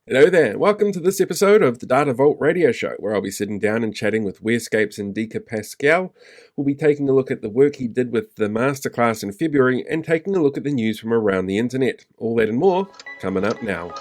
Hello there, welcome to this episode of the Data Vault Radio Show, where I'll be sitting down and chatting with Wherescape's Endika Pascual. We'll be taking a look at the work he did with the masterclass in February and taking a look at the news from around the internet. All that and more coming up now.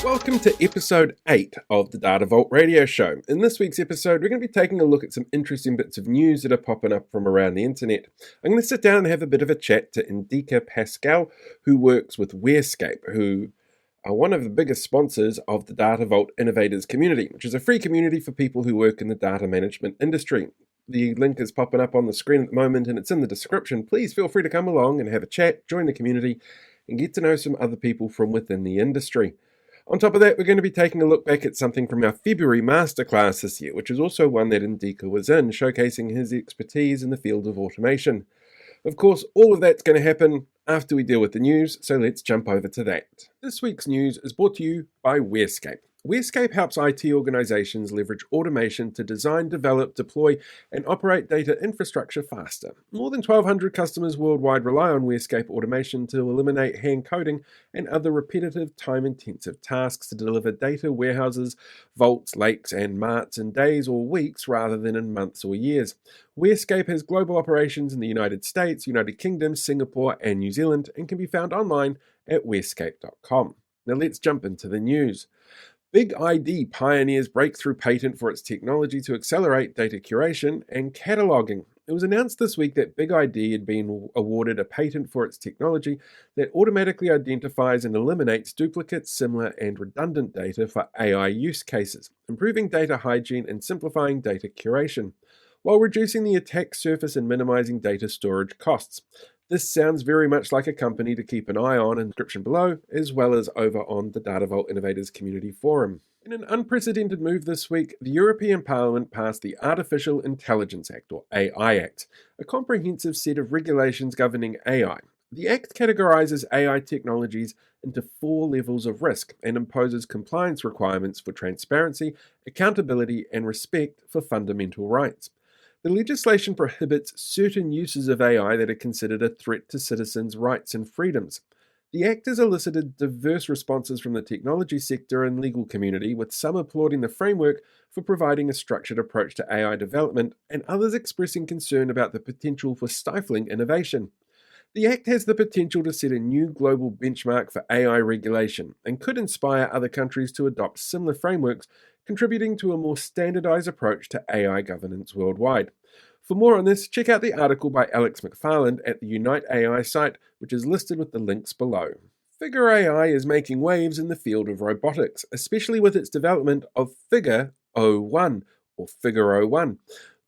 Welcome to episode 8 of the Data Vault Radio Show. In this week's episode, we're going to be taking a look at some interesting bits of news that are popping up from around the internet. I'm going to sit down and have a bit of a chat to Endika Pascual, who works with Wherescape, who are one of the biggest sponsors of the Data Vault Innovators community, which is a free community for people who work in the data management industry. The link is popping up on the screen at the moment and it's in the description. Please feel free to come along and have a chat, join the community, and get to know some other people from within the industry. On top of that, we're going to be taking a look back at something from our February masterclass this year, which is also one that Endika was in, showcasing his expertise in the field of automation. Of course, all of that's going to happen after we deal with the news, so let's jump over to that. This week's news is brought to you by Wherescape. Wherescape helps IT organizations leverage automation to design, develop, deploy, and operate data infrastructure faster. More than 1,200 customers worldwide rely on Wherescape automation to eliminate hand coding and other repetitive, time-intensive tasks to deliver data warehouses, vaults, lakes, and marts in days or weeks rather than in months or years. Wherescape has global operations in the United States, United Kingdom, Singapore, and New Zealand, and can be found online at wherescape.com. Now let's jump into the news. Big ID pioneers breakthrough patent for its technology to accelerate data curation and cataloging. It was announced this week that Big ID had been awarded a patent for its technology that automatically identifies and eliminates duplicate, similar, and redundant data for AI use cases, improving data hygiene and simplifying data curation, while reducing the attack surface and minimizing data storage costs. This sounds very much like a company to keep an eye on in the description below, as well as over on the Data Vault Innovators Community Forum. In an unprecedented move this week, the European Parliament passed the Artificial Intelligence Act, or AI Act, a comprehensive set of regulations governing AI. The Act categorizes AI technologies into 4 levels of risk and imposes compliance requirements for transparency, accountability, and respect for fundamental rights. The legislation prohibits certain uses of AI that are considered a threat to citizens' rights and freedoms. The Act has elicited diverse responses from the technology sector and legal community, with some applauding the framework for providing a structured approach to AI development, and others expressing concern about the potential for stifling innovation. The Act has the potential to set a new global benchmark for AI regulation and could inspire other countries to adopt similar frameworks, contributing to a more standardized approach to AI governance worldwide. For more on this, check out the article by Alex McFarland at the Unite AI site, which is listed with the links below. Figure AI is making waves in the field of robotics, especially with its development of Figure 01, or Figure 01,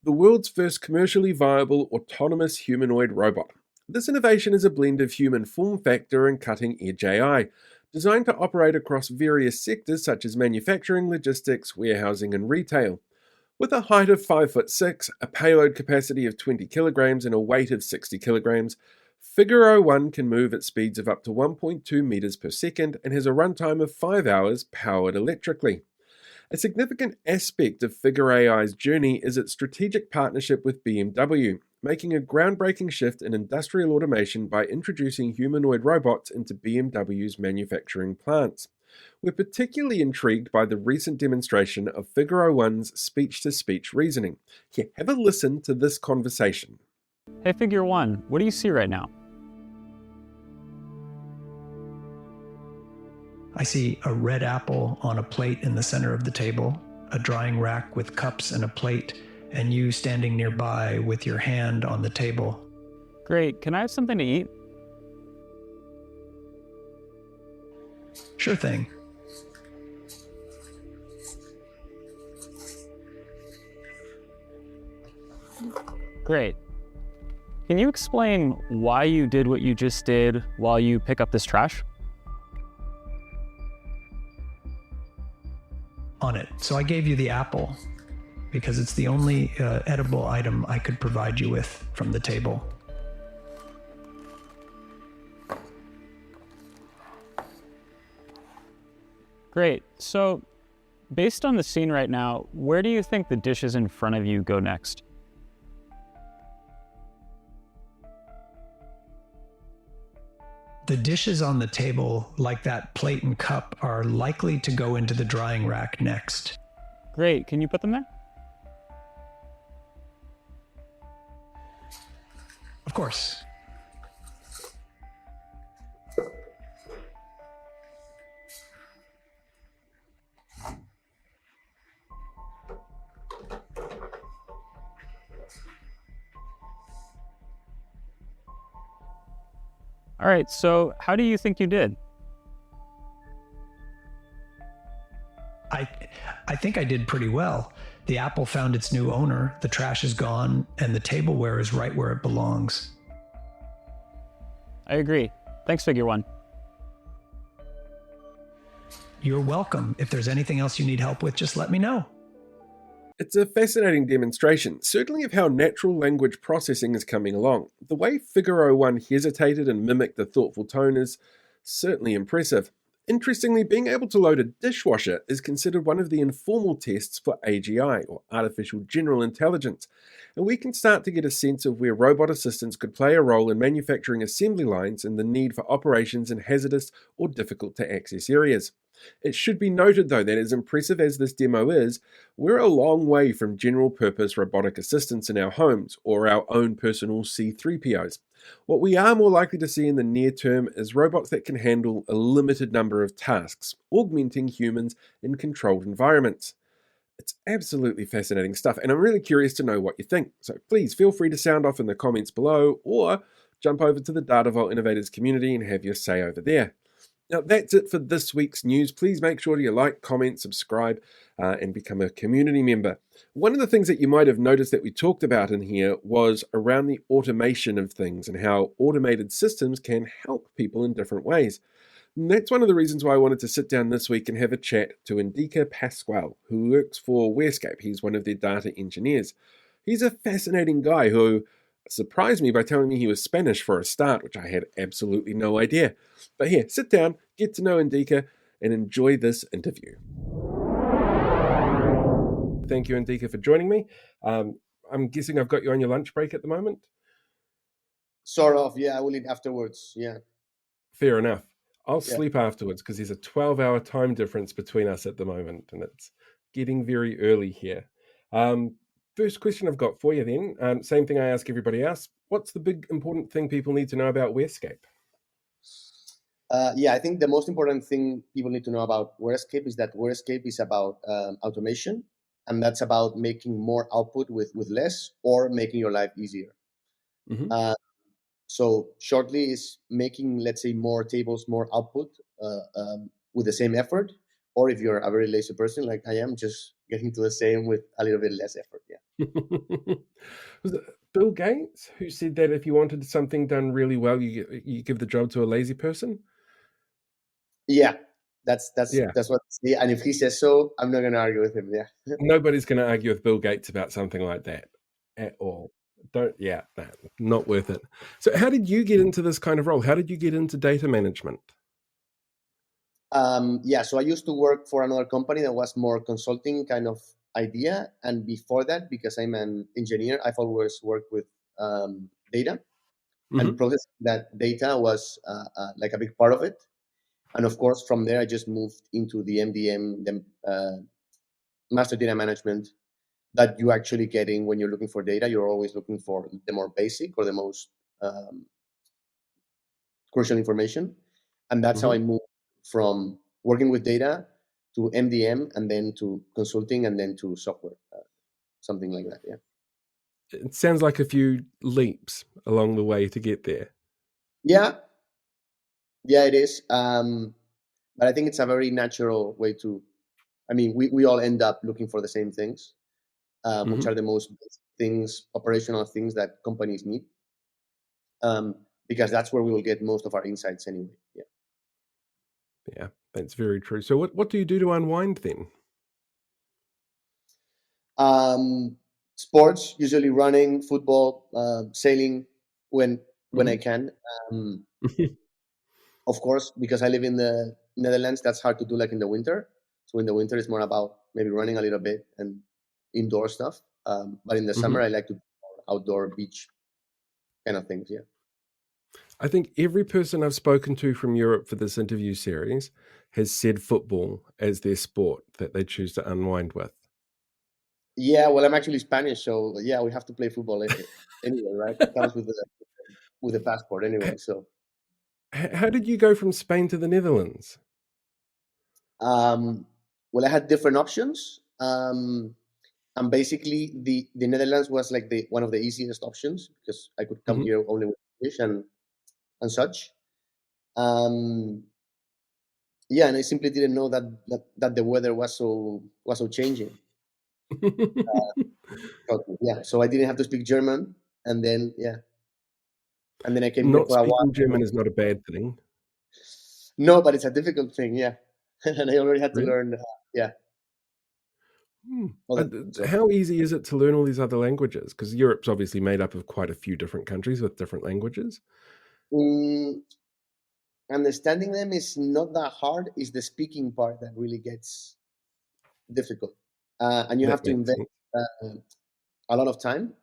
the world's first commercially viable autonomous humanoid robot. This innovation is a blend of human form factor and cutting-edge AI, designed to operate across various sectors such as manufacturing, logistics, warehousing, and retail. With a height of 5'6", a payload capacity of 20 kilograms, and a weight of 60 kilograms, Figure 01 can move at speeds of up to 1.2 meters per second and has a runtime of 5 hours powered electrically. A significant aspect of Figure AI's journey is its strategic partnership with BMW, making a groundbreaking shift in industrial automation by introducing humanoid robots into BMW's manufacturing plants. We're particularly intrigued by the recent demonstration of Figure 01's speech-to-speech reasoning. Here, have a listen to this conversation. Hey Figure 1, what do you see right now? I see a red apple on a plate in the center of the table, a drying rack with cups and a plate, and you standing nearby with your hand on the table. Great, can I have something to eat? Sure thing. Great. Can you explain why you did what you just did while you pick up this trash? On it. So I gave you the apple because it's the only edible item I could provide you with from the table. Great. So, based on the scene right now, where do you think the dishes in front of you go next? The dishes on the table, like that plate and cup, are likely to go into the drying rack next. Great. Can you put them there? Of course. All right. So, how do you think you did? I think I did pretty well. The apple found its new owner, the trash is gone, and the tableware is right where it belongs. I agree. Thanks, Figure One. You're welcome. If there's anything else you need help with, just let me know. It's a fascinating demonstration, certainly of how natural language processing is coming along. The way Figaro 1 hesitated and mimicked the thoughtful tone is certainly impressive. Interestingly, being able to load a dishwasher is considered one of the informal tests for AGI, or Artificial General Intelligence, and we can start to get a sense of where robot assistants could play a role in manufacturing assembly lines and the need for operations in hazardous or difficult to access areas. It should be noted, though, that as impressive as this demo is, we're a long way from general purpose robotic assistants in our homes or our own personal C3POs. What we are more likely to see in the near term is robots that can handle a limited number of tasks, augmenting humans in controlled environments. It's absolutely fascinating stuff, and I'm really curious to know what you think. So please feel free to sound off in the comments below or jump over to the Data Vault Innovators community and have your say over there. Now, that's it for this week's news. Please make sure you like, comment, subscribe, and become a community member. One of the things that you might have noticed that we talked about in here was around the automation of things and how automated systems can help people in different ways. And that's one of the reasons why I wanted to sit down this week and have a chat to Endika Pascual, who works for Wherescape. He's one of their data engineers. He's a fascinating guy who surprised me by telling me he was Spanish for a start, which I had absolutely no idea. But here, sit down, get to know Endika, and enjoy this interview. Thank you, Endika, for joining me. I'm guessing I've got you on your lunch break at the moment? Sort of, yeah. I will eat afterwards, yeah. Fair enough. I'll sleep afterwards because there's a 12-hour time difference between us at the moment, and it's getting very early here. First question I've got for you then, same thing I ask everybody else. What's the big important thing people need to know about Wherescape? I think the most important thing people need to know about Wherescape is that Wherescape is about automation, and that's about making more output with less or making your life easier. Mm-hmm. So shortly is making, let's say, more tables, more output with the same effort, or if you're a very lazy person like I am, just getting to the same with a little bit less effort, yeah. Was it Bill Gates who said that if you wanted something done really well, you give the job to a lazy person? Yeah, that's what. Yeah, and if he says so, I'm not going to argue with him. Yeah, nobody's going to argue with Bill Gates about something like that at all. Not worth it. So, how did you get into this kind of role? How did you get into data management? So I used to work for another company that was more consulting kind of idea, and before that, because I'm an engineer, I've always worked with data, and processing that data was like a big part of it. And of course, from there, I just moved into the MDM, the master data management, that you actually getting when you're looking for data. You're always looking for the more basic or the most crucial information, and that's how I moved from working with data to MDM, and then to consulting, and then to software, something like that. Yeah. It sounds like a few leaps along the way to get there. Yeah, it is. But I think it's a very natural way to. I mean, we all end up looking for the same things, which are the most basic things, operational things that companies need, because that's where we will get most of our insights anyway. Yeah. Yeah, that's very true. So what do you do to unwind then? Sports, usually running, football, sailing when I can. Of course, because I live in the Netherlands, that's hard to do like in the winter. So in the winter, it's more about maybe running a little bit and indoor stuff. But in the summer, Mhm. I like to do outdoor beach kind of things. Yeah. I think every person I've spoken to from Europe for this interview series has said football as their sport that they choose to unwind with. Yeah. Well, I'm actually Spanish, so yeah, we have to play football anyway, right? It comes with the passport anyway. So, How did you go from Spain to the Netherlands? um, well, I had different options. And basically, the Netherlands was like the one of the easiest options because I could come Mhm. here only with English and such. Um, yeah, and I simply didn't know that the weather was so changing. Yeah, so I didn't have to speak German, and then yeah, and then I came here Not for a while. speaking German is not a bad thing. No, but it's a difficult thing, yeah. And I already had to Really? learn, yeah, Hmm. all that. So, How easy is it to learn all these other languages? Because Europe's obviously made up of quite a few different countries with different languages. mm, understanding them is not that hard. It's the speaking part that really gets difficult, and you have That to makes invest sense. a lot of time.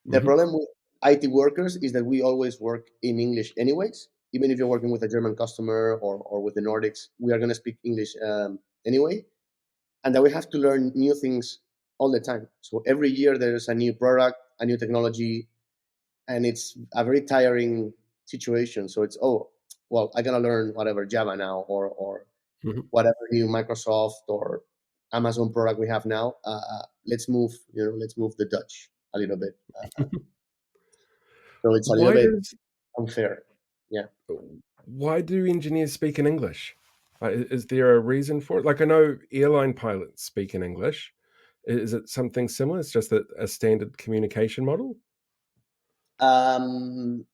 The Hmm. problem with IT workers is that we always work in English, anyways. Even if you're working with a German customer or with the Nordics, we are going to speak English anyway, and that we have to learn new things all the time. So every year there's a new product, a new technology, and it's a very tiring situation. So it's, oh, well, I gotta learn whatever Java now, or Hmm. whatever new Microsoft or Amazon product we have now. Let's move the Dutch a little bit. So it's a little Why bit does unfair. Yeah. why do engineers speak in English? Is there a reason for it? Like I know airline pilots speak in English. Is it something similar? It's just a standard communication model. Um,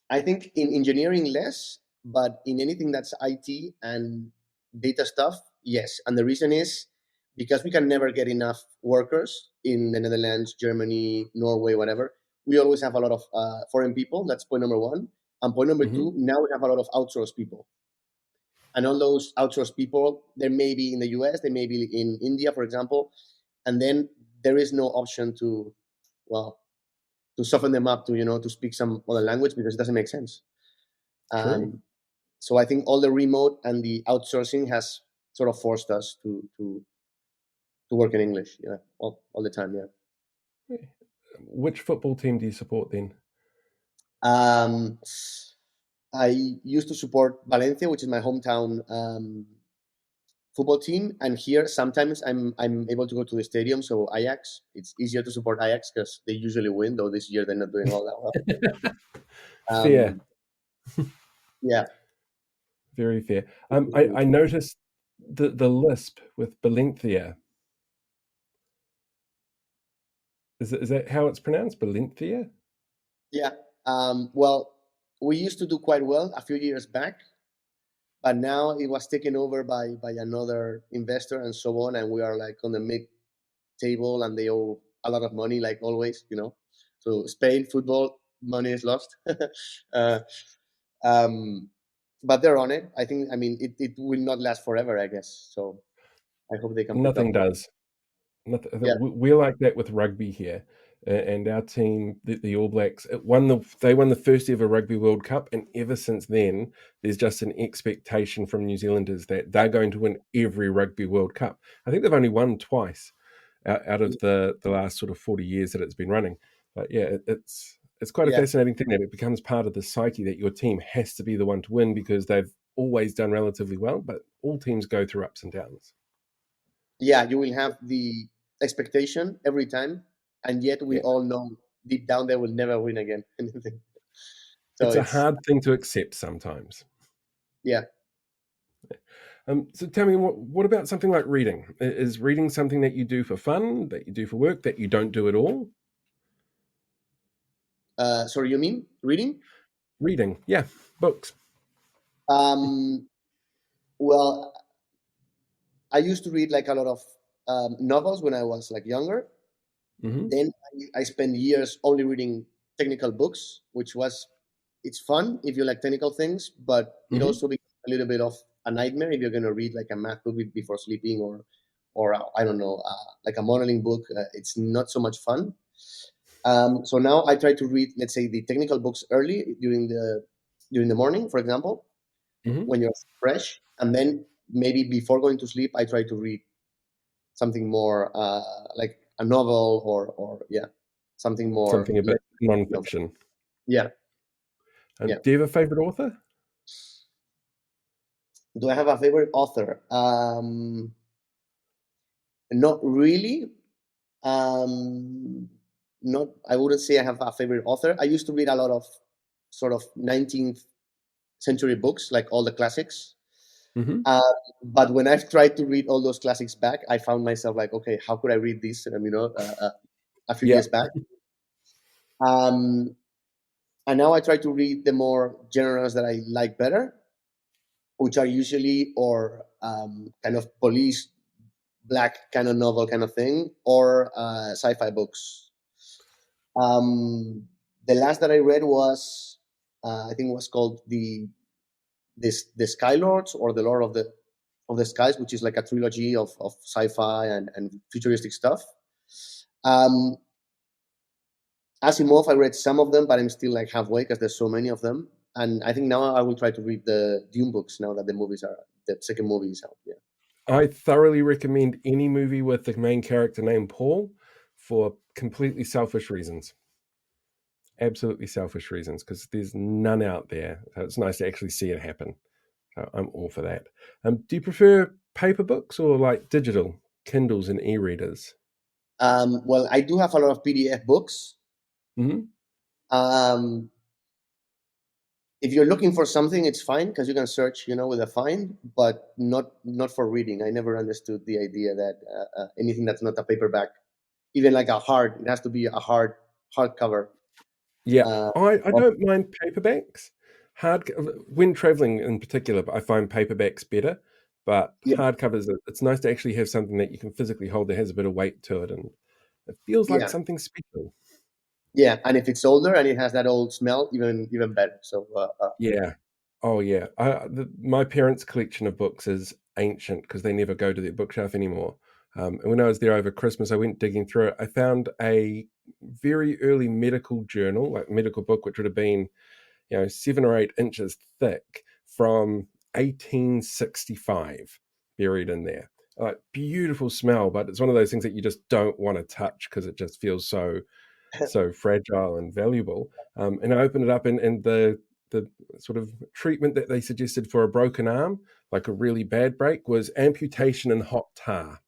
I think in engineering less, but in anything that's IT and data stuff, yes. And the reason is because we can never get enough workers in the Netherlands, Germany, Norway, whatever. We always have a lot of foreign people. That's point number one. And point number Hmm. two, now we have a lot of outsourced people. And all those outsourced people, they may be in the US, they may be in India, for example. And then there is no option well, to soften them up to speak some other language because it doesn't make sense. True. Um, so I think all the remote and the outsourcing has sort of forced us to work in English, yeah, all the time, yeah. Which football team do you support then? Um, I used to support Valencia, which is my hometown football team, and here sometimes I'm able to go to the stadium. So Ajax, it's easier to support Ajax because they usually win, though this year they're not doing all that well. Fair, Um, yeah, very fair. I noticed the lisp with Valencia. Is that how it's pronounced? Valencia? yeah. Well, we used to do quite well a few years back, but now it was taken over by another investor and so on, and we are like on the mid table, and they owe a lot of money, like always. So Spain football money is lost. uh, um, but they're on it. I think. I mean, it will not last forever, I guess. So I hope they can pick up. Nothing does. Yeah, We're like that with rugby here, and our team, the All Blacks, they won the first ever Rugby World Cup, and ever since then, there's just an expectation from New Zealanders that they're going to win every Rugby World Cup. I think they've only won twice out of the last sort of 40 years that it's been running. But yeah, it's quite a yeah, fascinating thing that it becomes part of the psyche that your team has to be the one to win because they've always done relatively well, but all teams go through ups and downs. yeah. You will have the expectation every time, and yet we Yeah. all know deep down they will never win again. So It's a it's hard thing to accept sometimes. yeah. So tell me, what about something like reading? Is reading something that you do for fun, that you do for work, that you don't do at all? Sorry, you mean reading? Reading, yeah, books. Um, well, I used to read like a lot of novels when I was like younger. Hmm. Then I spent years only reading technical books, which was it's fun if you like technical things, but it Hmm. also becomes a little bit of a nightmare if you're going to read like a math book before sleeping, or I don't know, like a modeling book. It's not so much fun. So now I try to read, let's say, the technical books early during the morning, for example, Mm-hmm. when you're fresh, and then maybe before going to sleep, I try to read something more like a novel, or yeah, something more Something a bit less novel. non-fiction. Yeah, yeah. Do you have a favorite author? Do I have a favorite author? Not really. Um, Not. I wouldn't say I have a favorite author. I used to read a lot of sort of 19th century books, like all the classics. Mm-hmm. Uh, but when I've tried to read all those classics back, I found myself like, okay, how could I read this? A few Yeah. years back. Um, and now I try to read the more genres that I like better, which are usually or kind of police black kind of novel kind of thing, or sci-fi books. The last that I read was, I think it was called the Sky Lords, or the Lord of the Skies, which is like a trilogy of sci-fi and futuristic stuff. Um, Asimov, I read some of them, but I'm still like halfway because there's so many of them. And I think now I will try to read the Dune books now that the second movie is out. Yeah. I thoroughly recommend any movie with the main character named Paul for completely selfish reasons. Absolutely selfish reasons, because there's none out there. So it's nice to actually see it happen. So I'm all for that. Do you prefer paper books or like digital, Kindles and e-readers? Well, I do have a lot of PDF books. Mm-hmm. Um, if you're looking for something, it's fine because you can search, with a find, but not for reading. I never understood the idea that anything that's not a paperback, even like it has to be a hardcover. Yeah, Uh, I don't mind paperbacks. Hard when traveling in particular, but I find paperbacks better. But yeah, hardcovers, it's nice to actually have something that you can physically hold that has a bit of weight to it, and it feels like yeah, something special. yeah. And if it's older and it has that old smell, even better. So Yeah. Oh, yeah. My parents' collection of books is ancient because they never go to their bookshelf anymore. And when I was there over Christmas, I went digging through it. I found a very early medical journal, like medical book, which would have been 7 or 8 inches thick from 1865 buried in there. Like beautiful smell, but it's one of those things that you just don't want to touch because it just feels so fragile and valuable. And I opened it up, and the sort of treatment that they suggested for a broken arm, like a really bad break, was amputation and hot tar.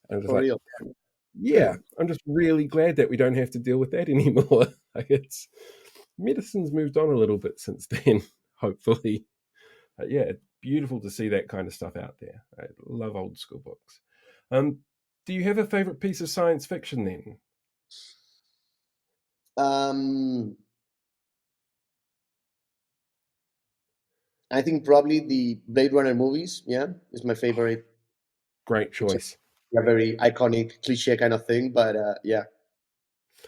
And I was for like, real. yeah, I'm just really glad that we don't have to deal with that anymore. Like it's medicine's moved on a little bit since then, hopefully. Yeah, it's beautiful to see that kind of stuff out there. I love old school books. Um, do you have a favorite piece of science fiction then? Um, I think probably the Blade Runner movies. Yeah, is my favorite. Great It's choice. a very iconic cliche kind of thing, but yeah,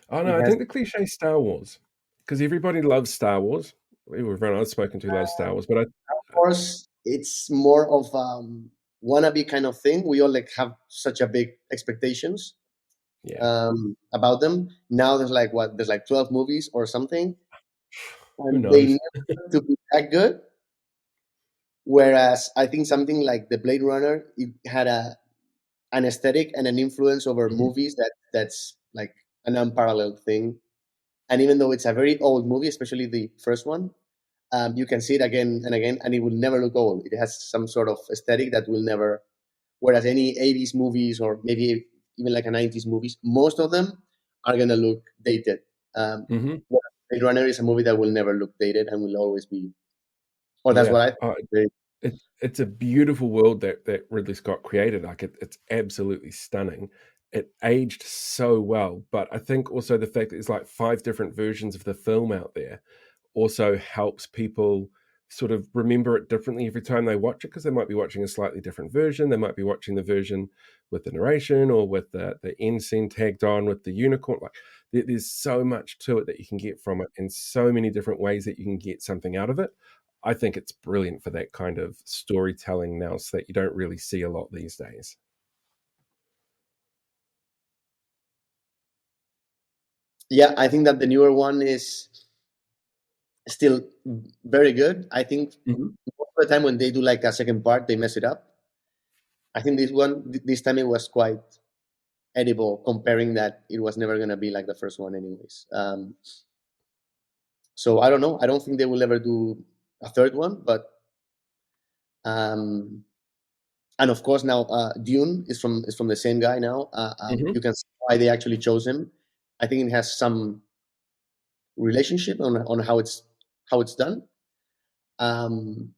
Oh it no, I has. think the cliche is Star Wars because everybody loves Star Wars. Everyone I've spoken to loves Star Wars, but Of course, it's more of wannabe kind of thing. We all like have such a big expectations yeah, about them. Now there's like 12 movies or something, who and they knows? never to be that good. Whereas I think something like the Blade Runner, it had an aesthetic and an influence over Mhm. movies that's like an unparalleled thing. And even though it's a very old movie, especially the first one, you can see it again and again, and it will never look old. It has some sort of aesthetic that will never. Whereas any 80s movies, or maybe even like a 90s movies, most of them are gonna look dated. Um, Mhm. Blade Runner is a movie that will never look dated and will always be, or that's Yeah, what I think. it's a beautiful world that Ridley Scott created. Like it's absolutely stunning. It aged so well, but I think also the fact that there's like 5 different versions of the film out there also helps people sort of remember it differently every time they watch it because they might be watching a slightly different version. They might be watching the version with the narration or with the end scene tagged on with the unicorn. Like there's so much to it that you can get from it, and so many different ways that you can get something out of it. I think it's brilliant for that kind of storytelling now, so that you don't really see a lot these days. Yeah, I think that the newer one is still very good. I think Mm-hmm. most of the time when they do like a second part, they mess it up. I think this time it was quite edible, comparing that it was never going to be like the first one anyways. So I don't know. I don't think they will ever do a third one, but um, and of course now Dune is from the same guy now. Mm-hmm. You can see why they actually chose him. I think it has some relationship on how it's done, um,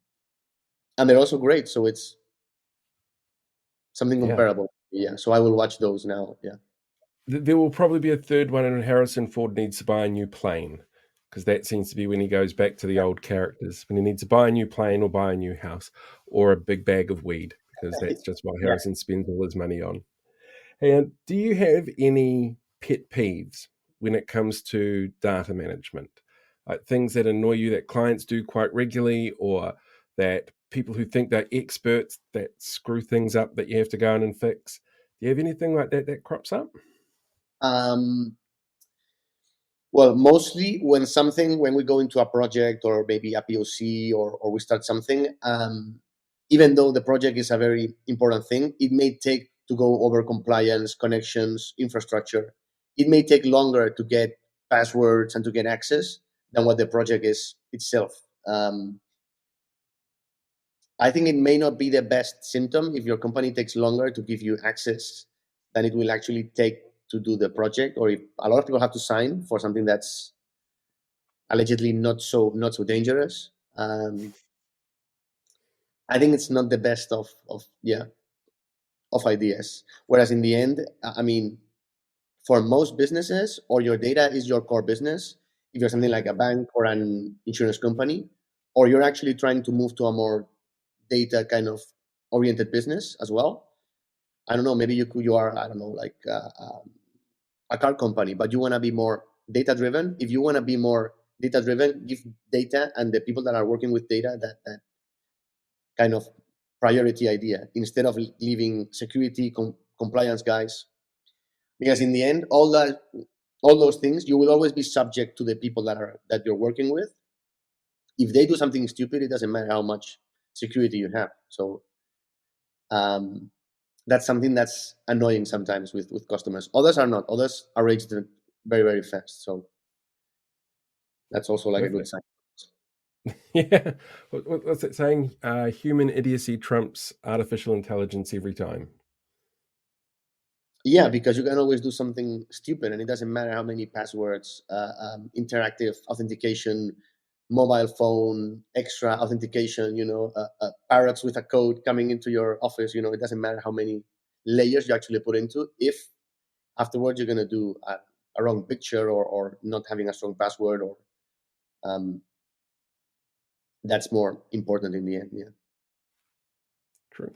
and they're also great. So it's something Yeah. comparable. Yeah. So I will watch those now. Yeah. There will probably be a third one, and Harrison Ford needs to buy a new plane, because that seems to be when he goes back to the old characters, when he needs to buy a new plane or buy a new house or a big bag of weed, because that's just what Yeah. Harrison spends all his money on. And do you have any pet peeves when it comes to data management? Like things that annoy you that clients do quite regularly, or that people who think they're experts that screw things up that you have to go in and fix? Do you have anything like that that crops up? Um, well, mostly when we go into a project or maybe a POC, or we start something, even though the project is a very important thing, it may take to go over compliance, connections, infrastructure. It may take longer to get passwords and to get access than what the project is itself. Um, I think it may not be the best symptom if your company takes longer to give you access than it will actually take to do the project, or if a lot of people have to sign for something that's allegedly not so dangerous. I think it's not the best of ideas. Whereas in the end, I mean, for most businesses, or your data is your core business. If you're something like a bank or an insurance company, or you're actually trying to move to a more data kind of oriented business as well. I don't know. Maybe you are, I don't know, like a car company, but you want to be more data driven. If you want to be more data driven, give data and the people that are working with data that kind of priority idea, instead of leaving security compliance guys, because in the end, all those things, you will always be subject to the people that you're working with. If they do something stupid, it doesn't matter how much security you have. So um, that's something that's annoying sometimes with customers. Others are not. Others are registered very, very fast. So that's also like a good Perfect. sign. Yeah. What's it saying? Human idiocy trumps artificial intelligence every time. Yeah, because you can always do something stupid, and it doesn't matter how many passwords, interactive authentication, mobile phone, extra authentication. Parrots with a code coming into your office. It doesn't matter how many layers you actually put into. If afterwards you're gonna do a wrong picture, or not having a strong password, or um, that's more important in the end. Yeah. True.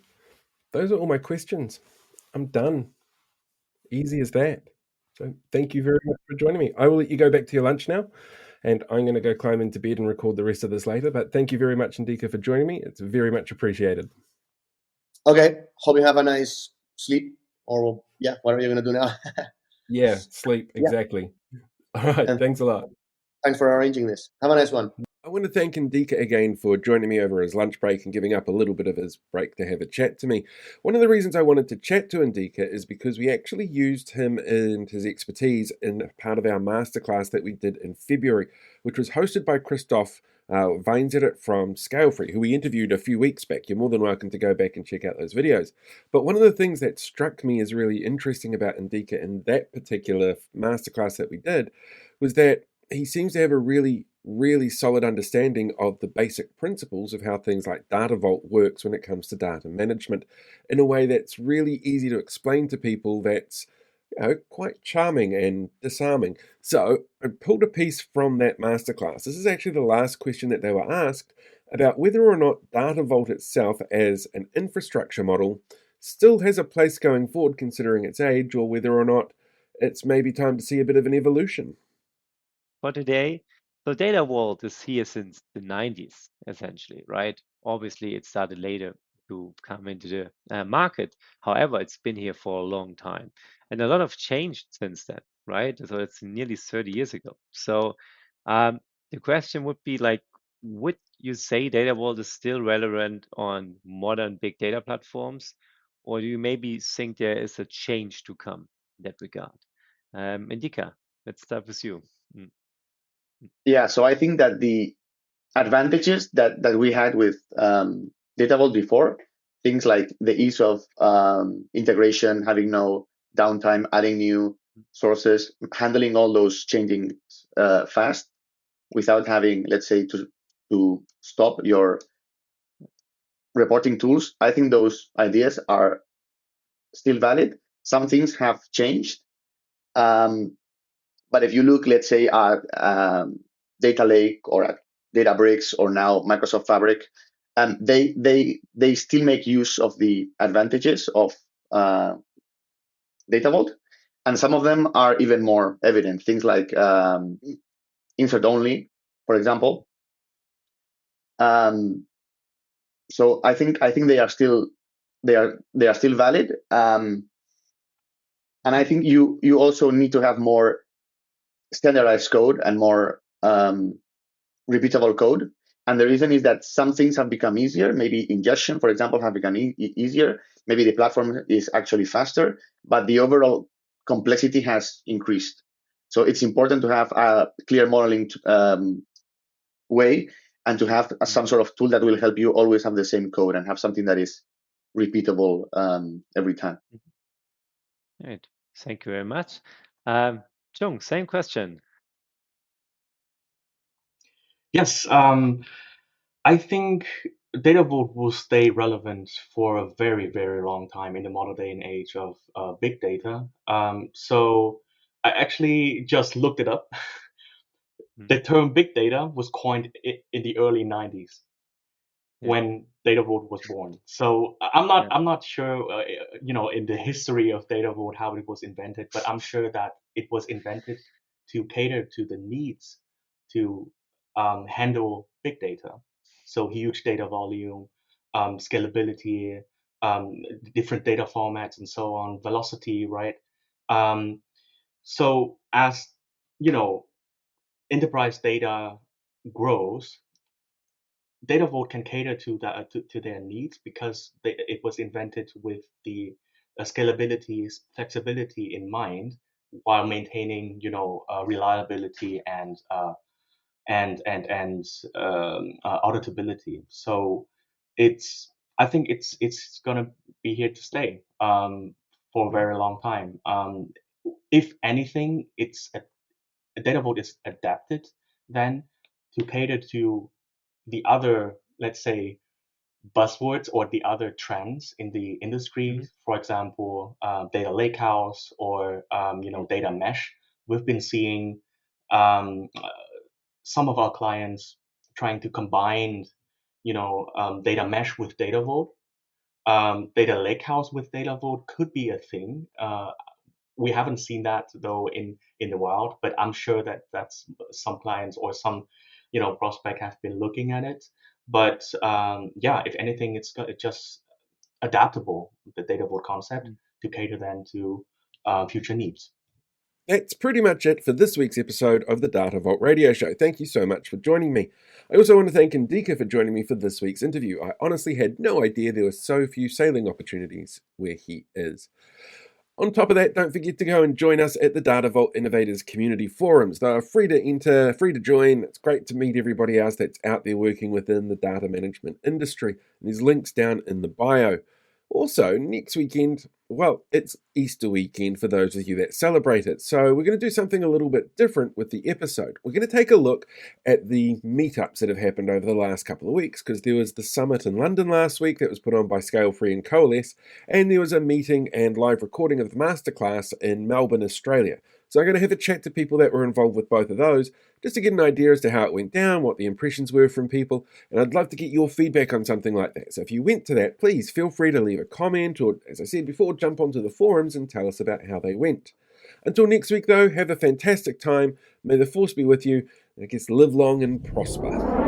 Those are all my questions. I'm done. Easy as that. So thank you very much for joining me. I will let you go back to your lunch now, and I'm going to go climb into bed and record the rest of this later. But thank you very much, Endika, for joining me. It's very much appreciated. Okay. Hope you have a nice sleep, or yeah, whatever you're gonna do now. Yeah, sleep, Yeah. exactly. All right, And thanks a lot. thanks for arranging this. Have a nice one. I want to thank Endika again for joining me over his lunch break and giving up a little bit of his break to have a chat to me. One of the reasons I wanted to chat to Endika is because we actually used him and his expertise in part of our masterclass that we did in February, which was hosted by Christoph Weinzeder from Scalefree, who we interviewed a few weeks back. You're more than welcome to go back and check out those videos. But one of the things that struck me as really interesting about Endika in that particular masterclass that we did was that he seems to have a really solid understanding of the basic principles of how things like Data Vault works when it comes to data management in a way that's really easy to explain to people, that's quite charming and disarming. So I pulled a piece from that masterclass. This is actually the last question that they were asked about whether or not Data Vault itself as an infrastructure model still has a place going forward considering its age, or whether or not it's maybe time to see a bit of an evolution. For today, So data vault is here since the 90s, essentially, right? Obviously, it started later to come into the market. However, it's been here for a long time. And a lot of changed since then, right? So it's nearly 30 years ago. So the question would be like, would you say data vault is still relevant on modern big data platforms? Or do you maybe think there is a change to come in that regard? Endika, let's start with you. Mm. Yeah, so I think that the advantages that we had with Data Vault before, things like the ease of integration, having no downtime, adding new sources, handling all those changing fast without having, let's say, to stop your reporting tools. I think those ideas are still valid. Some things have changed. But if you look, let's say, at Data Lake or at Databricks or now Microsoft Fabric, they still make use of the advantages of Data Vault, and some of them are even more evident. Things like insert only, for example. So I think they are still valid, and I think you also need to have more standardized code and more repeatable code. And the reason is that some things have become easier. Maybe ingestion, for example, have become easier. Maybe the platform is actually faster, but the overall complexity has increased. So it's important to have a clear modeling way and to have some sort of tool that will help you always have the same code and have something that is repeatable every time. Right. Thank you very much. Jung, same question. Yes, I think data vault will stay relevant for a very, very long time in the modern day and age of big data. So I actually just looked it up. The term big data was coined in the early 90s when Data Vault was born. So I'm not sure, in the history of Data Vault how it was invented, but I'm sure that it was invented to cater to the needs to handle big data. So huge data volume, scalability, different data formats, and so on, velocity, right? Um, so as you know, enterprise data grows, Data Vault can cater to that to their needs because it was invented with the scalability, flexibility in mind, while maintaining reliability and auditability. So I think it's gonna be here to stay for a very long time. If anything, Data Vault is adapted then to cater to the other, let's say, buzzwords or the other trends in the industry. For example, data lakehouse or data mesh. We've been seeing some of our clients trying to combine, data mesh with Data Vault. Data lakehouse with Data Vault could be a thing. We haven't seen that though in the wild, but I'm sure that that's some clients or some prospect have been looking at it. But if anything, it's just adaptable, the Data Vault concept, to cater then to future needs. That's pretty much it for this week's episode of the Data Vault Radio Show. Thank you so much for joining me. I also want to thank Endika for joining me for this week's interview. I honestly had no idea there were so few sailing opportunities where he is. On top of that, don't forget to go and join us at the Data Vault Innovators Community Forums. They are free to enter, free to join. It's great to meet everybody else that's out there working within the data management industry. And there's links down in the bio. Also, next weekend, well, it's Easter weekend for those of you that celebrate it. So we're going to do something a little bit different with the episode. We're going to take a look at the meetups that have happened over the last couple of weeks, because there was the summit in London last week that was put on by Scale Free and Coalesce, and there was a meeting and live recording of the masterclass in Melbourne, Australia. So I'm going to have a chat to people that were involved with both of those, just to get an idea as to how it went down, what the impressions were from people, and I'd love to get your feedback on something like that. So if you went to that, please feel free to leave a comment, or as I said before, jump onto the forums and tell us about how they went. Until next week though, have a fantastic time. May the force be with you. I guess live long and prosper.